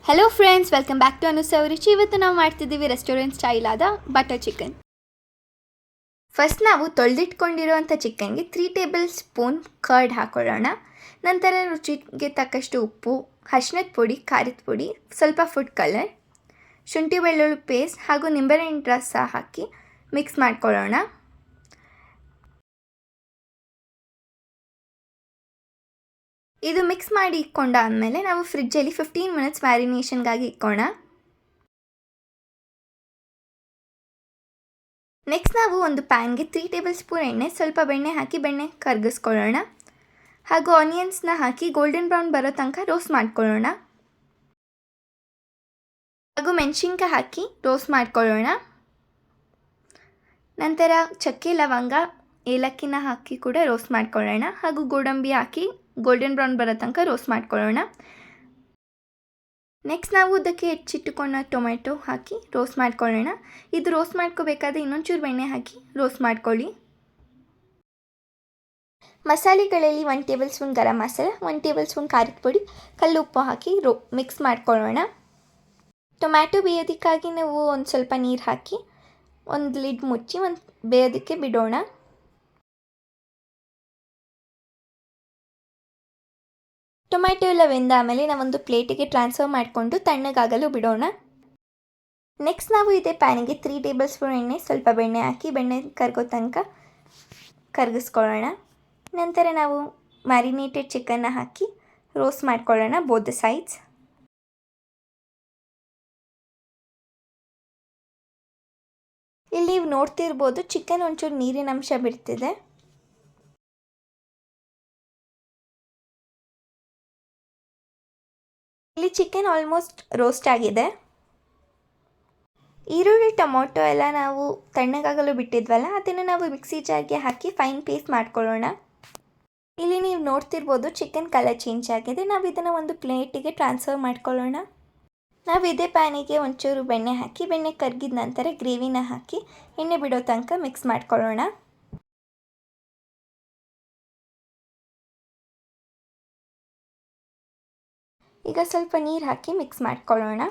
Hello friends, welcome back to ಅನುಸವರಿಚಿ. ಇವತ್ತು ನಾವು ಮಾಡ್ತಿದ್ದೀವಿ ರೆಸ್ಟೋರೆಂಟ್ ಸ್ಟೈಲ್ ಆದ ಬಟರ್ ಚಿಕನ್. ಫಸ್ಟ್ ನಾವು ತೊಳೆದಿಟ್ಕೊಂಡಿರೋವಂಥ ಚಿಕನ್ಗೆ 3 ಟೇಬಲ್ ಸ್ಪೂನ್ ಕರ್ಡ್ ಹಾಕೊಳ್ಳೋಣ. ನಂತರ ರುಚಿಗೆ ತಕ್ಕಷ್ಟು ಉಪ್ಪು, ಅರಿಶಿಣದ ಪುಡಿ, ಖಾರದ ಪುಡಿ, ಸ್ವಲ್ಪ ಫುಡ್ ಕಲರ್, ಶುಂಠಿ ಬೆಳ್ಳುಳ್ಳಿ ಪೇಸ್ಟ್ ಹಾಗೂ ನಿಂಬೆಹಣ್ಣಿನ ರಸ ಹಾಕಿ ಮಿಕ್ಸ್ ಮಾಡ್ಕೊಳ್ಳೋಣ. ಇದು ಮಿಕ್ಸ್ ಮಾಡಿ ಇಟ್ಕೊಂಡಾದಮೇಲೆ ನಾವು ಫ್ರಿಜ್ಜಲ್ಲಿ 15 ಮಿನಿಟ್ಸ್ ಮ್ಯಾರಿನೇಷನ್ಗಾಗಿ ಇಕ್ಕೋಣ. ನೆಕ್ಸ್ಟ್ ನಾವು ಒಂದು ಪ್ಯಾನ್ಗೆ 3 ಟೇಬಲ್ ಸ್ಪೂನ್ ಎಣ್ಣೆ, ಸ್ವಲ್ಪ ಬೆಣ್ಣೆ ಹಾಕಿ ಬೆಣ್ಣೆ ಕರಗಿಸ್ಕೊಳ್ಳೋಣ. ಹಾಗೂ ಆನಿಯನ್ಸ್ನ ಹಾಕಿ ಗೋಲ್ಡನ್ ಬ್ರೌನ್ ಬರೋ ತನಕ ರೋಸ್ಟ್ ಮಾಡ್ಕೊಳ್ಳೋಣ. ಹಾಗೂ ಮೆಣಸಿನ್ಕಾಯಿ ಹಾಕಿ ರೋಸ್ಟ್ ಮಾಡ್ಕೊಳ್ಳೋಣ. ನಂತರ ಚಕ್ಕೆ, ಲವಂಗ, ಏಲಕ್ಕಿನ ಹಾಕಿ ಕೂಡ ರೋಸ್ಟ್ ಮಾಡ್ಕೊಳ್ಳೋಣ. ಹಾಗೂ ಗೋಡಂಬಿ ಹಾಕಿ ಗೋಲ್ಡನ್ ಬ್ರೌನ್ ಬರೋ ತನಕ ರೋಸ್ಟ್ ಮಾಡ್ಕೊಳ್ಳೋಣ. ನೆಕ್ಸ್ಟ್ ನಾವು ಅದಕ್ಕೆ ಹೆಚ್ಚಿಟ್ಟುಕೊಂಡ ಟೊಮೆಟೊ ಹಾಕಿ ರೋಸ್ಟ್ ಮಾಡ್ಕೊಳ್ಳೋಣ. ಇದು ರೋಸ್ಟ್ ಮಾಡ್ಕೋಬೇಕಾದ್ರೆ ಇನ್ನೊಂಚೂರು ಬೆಣ್ಣೆ ಹಾಕಿ ರೋಸ್ಟ್ ಮಾಡ್ಕೊಳ್ಳಿ. ಮಸಾಲೆಗಳಲ್ಲಿ 1 table spoon garam masala, 1 table spoon ಖಾರದ ಪುಡಿ, ಕಲ್ಲುಪ್ಪು ಹಾಕಿ ಮಿಕ್ಸ್ ಮಾಡ್ಕೊಳ್ಳೋಣ. ಟೊಮ್ಯಾಟೊ ಬೇಯೋದಕ್ಕಾಗಿ ನಾವು ಒಂದು ಸ್ವಲ್ಪ ನೀರು ಹಾಕಿ ಒಂದು ಲಿಡ್ ಮುಚ್ಚಿ ಬೇಯೋದಕ್ಕೆ ಬಿಡೋಣ. ಟೊಮ್ಯಾಟೊ ಎಲ್ಲ ಬೆಂದ ಆಮೇಲೆ ನಾವೊಂದು ಪ್ಲೇಟಿಗೆ ಟ್ರಾನ್ಸ್ಫರ್ ಮಾಡಿಕೊಂಡು ತಣ್ಣಗಾಗಲು ಬಿಡೋಣ. ನೆಕ್ಸ್ಟ್ ನಾವು ಇದೇ ಪ್ಯಾನಿಗೆ 3 ಟೇಬಲ್ ಸ್ಪೂನ್ ಎಣ್ಣೆ, ಸ್ವಲ್ಪ ಬೆಣ್ಣೆ ಹಾಕಿ ಬೆಣ್ಣೆ ಕರಗೋ ತನಕ ಕರಗಿಸ್ಕೊಳ್ಳೋಣ. ನಂತರ ನಾವು ಮ್ಯಾರಿನೇಟೆಡ್ ಚಿಕನ್ನ ಹಾಕಿ ರೋಸ್ಟ್ ಮಾಡ್ಕೊಳ್ಳೋಣ ಬೋತ್ ದ ಸೈಡ್ಸ್. ಇಲ್ಲಿ ನೀವು ನೋಡ್ತಿರ್ಬೋದು ಚಿಕನ್ ಒಂಚೂರು ನೀರಿನ ಅಂಶ ಬಿಡ್ತಿದೆ. ಇಲ್ಲಿ ಚಿಕನ್ ಆಲ್ಮೋಸ್ಟ್ ರೋಸ್ಟ್ ಆಗಿದೆ. ಈರುಳ್ಳಿ, ಟೊಮೊಟೊ ಎಲ್ಲ ನಾವು ತಣ್ಣಗಾಗಲು ಬಿಟ್ಟಿದ್ವಲ್ಲ, ಅದನ್ನು ನಾವು ಮಿಕ್ಸಿ ಜಾರ್ಗೆ ಹಾಕಿ ಫೈನ್ ಪೇಸ್ಟ್ ಮಾಡ್ಕೊಳ್ಳೋಣ. ಇಲ್ಲಿ ನೀವು ನೋಡ್ತಿರ್ಬೋದು ಚಿಕನ್ ಕಲರ್ ಚೇಂಜ್ ಆಗಿದೆ. ನಾವು ಇದನ್ನು ಒಂದು ಪ್ಲೇಟಿಗೆ ಟ್ರಾನ್ಸ್ಫರ್ ಮಾಡ್ಕೊಳ್ಳೋಣ. ನಾವು ಇದೇ ಪ್ಯಾನಿಗೆ ಒಂಚೂರು ಬೆಣ್ಣೆ ಹಾಕಿ ಬೆಣ್ಣೆ ಕರಗಿದ ನಂತರ ಗ್ರೇವಿನ ಹಾಕಿ ಎಣ್ಣೆ ಬಿಡೋ ತನಕ ಮಿಕ್ಸ್ ಮಾಡ್ಕೊಳ್ಳೋಣ. ಈಗ ಸ್ವಲ್ಪ ನೀರು ಹಾಕಿ ಮಿಕ್ಸ್ ಮಾಡ್ಕೊಳ್ಳೋಣ.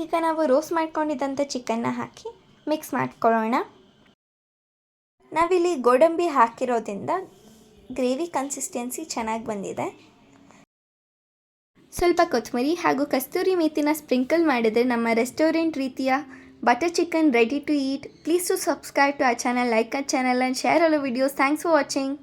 ಈಗ ನಾವು ರೋಸ್ಟ್ ಮಾಡ್ಕೊಂಡಿದ್ದಂಥ ಚಿಕನ್ನ ಹಾಕಿ ಮಿಕ್ಸ್ ಮಾಡ್ಕೊಳ್ಳೋಣ. ನಾವಿಲ್ಲಿ ಗೋಡಂಬಿ ಹಾಕಿರೋದ್ರಿಂದ ಗ್ರೇವಿ ಕನ್ಸಿಸ್ಟೆನ್ಸಿ ಚೆನ್ನಾಗಿ ಬಂದಿದೆ. ಸ್ವಲ್ಪ ಕೊತ್ತಂಬರಿ ಹಾಗೂ ಕಸ್ತೂರಿ ಮೇಥಿನ ಸ್ಪ್ರಿಂಕಲ್ ಮಾಡಿದರೆ ನಮ್ಮ ರೆಸ್ಟೋರೆಂಟ್ ರೀತಿಯ butter chicken ready to eat. Please to subscribe to our channel, like our channel and share our videos. Thanks for watching.